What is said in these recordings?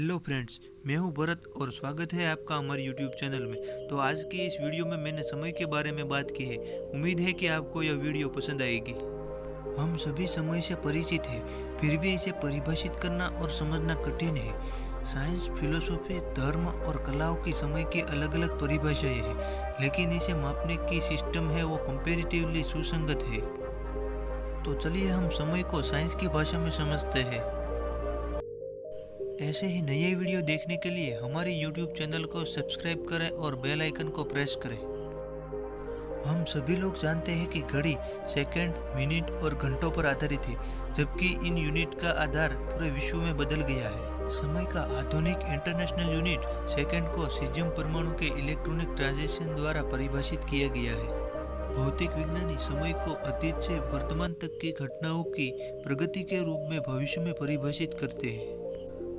Hello friends, मैं हूं भरत और स्वागत है आपका हमारे यूट्यूब चैनल में। तो आज की इस वीडियो में मैंने समय के बारे में बात की है। उम्मीद है कि आपको यह वीडियो पसंद आएगी। हम सभी समय से परिचित हैं, फिर भी इसे परिभाषित करना और समझना कठिन है। साइंस, फिलोसॉफी, धर्म और कलाओं की समय की अलग अलग परिभाषाएं हैं, लेकिन इसे मापने की सिस्टम है वो कंपैरेटिवली सुसंगत है। तो चलिए हम समय को साइंस की भाषा में समझते हैं। ऐसे ही नए वीडियो देखने के लिए हमारे YouTube चैनल को सब्सक्राइब करें और बेल आइकन को प्रेस करें। हम सभी लोग जानते हैं कि घड़ी सेकंड, मिनट और घंटों पर आधारित है, जबकि इन यूनिट का आधार पूरे विश्व में बदल गया है। समय का आधुनिक इंटरनेशनल यूनिट सेकंड को सीजियम परमाणु के इलेक्ट्रॉनिक ट्रांजिशन द्वारा परिभाषित किया गया है। भौतिक विज्ञानी समय को अतीत से वर्तमान तक की घटनाओं की प्रगति के रूप में भविष्य में परिभाषित करते हैं।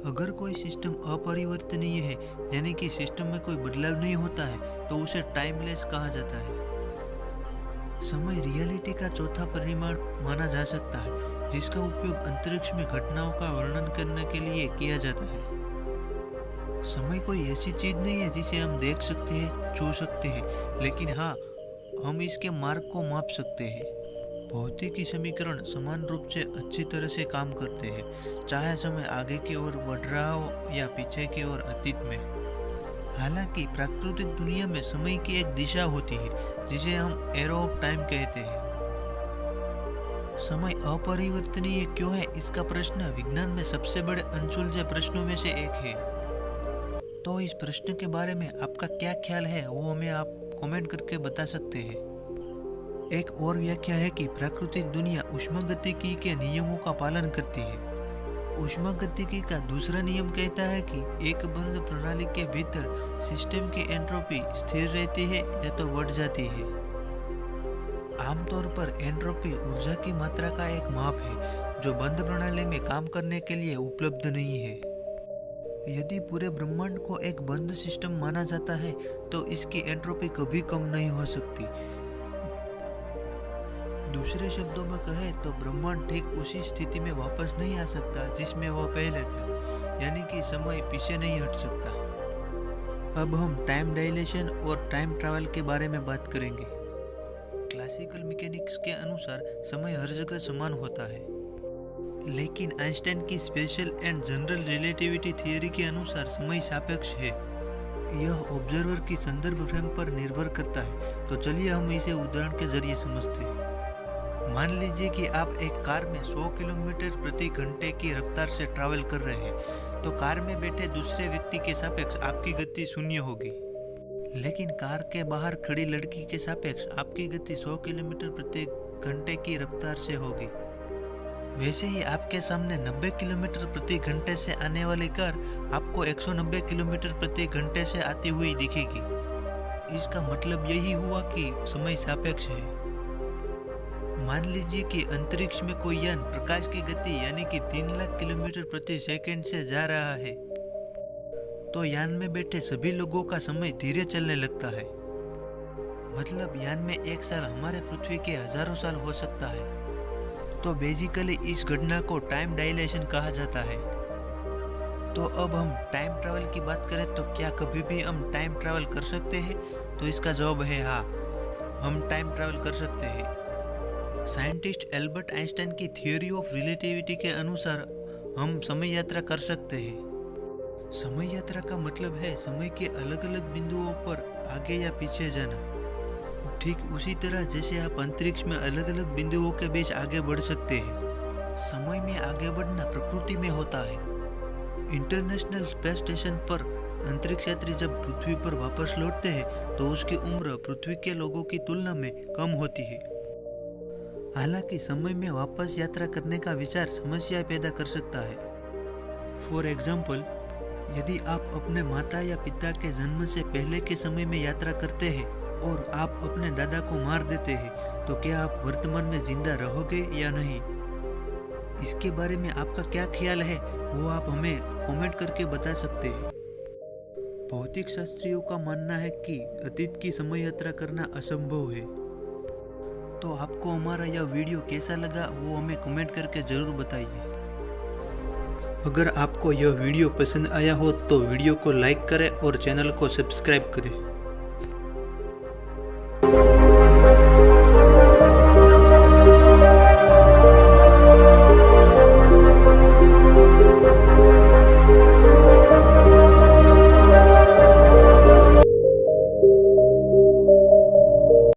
अगर कोई सिस्टम अपरिवर्तनीय है, यानी कि सिस्टम में कोई बदलाव नहीं होता है, तो उसे टाइमलेस कहा जाता है। समय रियलिटी का चौथा परिमाण माना जा सकता है, जिसका उपयोग अंतरिक्ष में घटनाओं का वर्णन करने के लिए किया जाता है। समय कोई ऐसी चीज नहीं है जिसे हम देख सकते हैं, छू सकते हैं, लेकिन हाँ, हम इसके मार्ग को माप सकते हैं। भौतिकी समीकरण समान रूप से अच्छी तरह से काम करते हैं, चाहे समय आगे की ओर बढ़ रहा हो या पीछे की ओर अतीत में। हालांकि प्राकृतिक दुनिया में समय की एक दिशा होती है, जिसे हम एरो ऑफ टाइम कहते हैं। समय अपरिवर्तनीय क्यों है, इसका प्रश्न विज्ञान में सबसे बड़े अनसुलझे प्रश्नों में से एक है। तो इस प्रश्न के बारे में आपका क्या ख्याल है, वो हमें आप कमेंट करके बता सकते हैं। एक और व्याख्या है कि प्राकृतिक दुनिया ऊष्मागतिकी के नियमों का पालन करती है। ऊष्मागतिकी का दूसरा नियम कहता है कि एक बंद प्रणाली के भीतर सिस्टम की एंट्रोपी स्थिर रहती है या तो बढ़ जाती है। आमतौर पर एंट्रोपी ऊर्जा की मात्रा का एक माप है, जो बंद प्रणाली में काम करने के लिए उपलब्ध नहीं है। यदि पूरे ब्रह्मांड को एक बंद सिस्टम माना जाता है, तो इसकी एंट्रोपी कभी कम नहीं हो सकती। दूसरे शब्दों में कहें तो ब्रह्मांड ठीक उसी स्थिति में वापस नहीं आ सकता जिसमें वह पहले था, यानी कि समय पीछे नहीं हट सकता। अब हम टाइम डायलेशन और टाइम ट्रैवल के बारे में बात करेंगे। क्लासिकल मैकेनिक्स के अनुसार समय हर जगह समान होता है, लेकिन आइंस्टाइन की special and general relativity theory के अनुसार समय सापेक्ष है। यह ऑब्जर्वर की संदर्भ फ्रेम पर निर्भर करता है। तो चलिए हम इसे उदाहरण के जरिए समझते हैं। मान लीजिए कि आप एक कार में 100 किलोमीटर प्रति घंटे की रफ्तार से ट्रैवल कर रहे हैं, तो कार में बैठे दूसरे व्यक्ति के सापेक्ष आपकी गति 0 होगी। लेकिन कार के बाहर खड़ी लड़की के सापेक्ष आपकी गति 100 किलोमीटर प्रति घंटे की रफ्तार से होगी। वैसे ही आपके सामने 90 किलोमीटर प्रति घंटे से आने वाली कार आपको 190 किलोमीटर प्रति घंटे से आती हुई दिखेगी। इसका मतलब यही हुआ कि समय सापेक्ष है। मान लीजिए कि अंतरिक्ष में कोई यान प्रकाश की गति यानी कि 3 लाख किलोमीटर प्रति सेकंड से जा रहा है, तो यान में बैठे सभी लोगों का समय धीरे चलने लगता है। मतलब यान में एक साल हमारे पृथ्वी के हजारों साल हो सकता है। तो बेसिकली इस घटना को टाइम डायलेशन कहा जाता है। तो अब हम टाइम ट्रैवल की बात करें तो क्या कभी भी हम टाइम ट्रैवल कर सकते हैं? तो इसका जवाब है हाँ, हम टाइम ट्रैवल कर सकते हैं। साइंटिस्ट एल्बर्ट आइंस्टाइन की थियोरी ऑफ रिलेटिविटी के अनुसार हम समय यात्रा कर सकते हैं। समय यात्रा का मतलब है समय के अलग अलग बिंदुओं पर आगे या पीछे जाना। ठीक उसी तरह जैसे आप अंतरिक्ष में अलग अलग बिंदुओं के बीच आगे बढ़ सकते हैं। समय में आगे बढ़ना प्रकृति में होता है। इंटरनेशनल स्पेस स्टेशन पर अंतरिक्ष यात्री जब पृथ्वी पर वापस लौटते हैं, तो उसकी उम्र पृथ्वी के लोगों की तुलना में कम होती है। हालांकि समय में वापस यात्रा करने का विचार समस्याएं पैदा कर सकता है। फॉर एग्जाम्पल, यदि आप अपने माता या पिता के जन्म से पहले के समय में यात्रा करते हैं और आप अपने दादा को मार देते हैं, तो क्या आप वर्तमान में जिंदा रहोगे या नहीं? इसके बारे में आपका क्या ख्याल है, वो आप हमें कमेंट करके बता सकते हैं। भौतिक शास्त्रियों का मानना है कि अतीत की समय यात्रा करना असंभव है। तो आपको हमारा यह वीडियो कैसा लगा, वो हमें कमेंट करके ज़रूर बताइए। अगर आपको यह वीडियो पसंद आया हो तो वीडियो को लाइक करें और चैनल को सब्सक्राइब करें।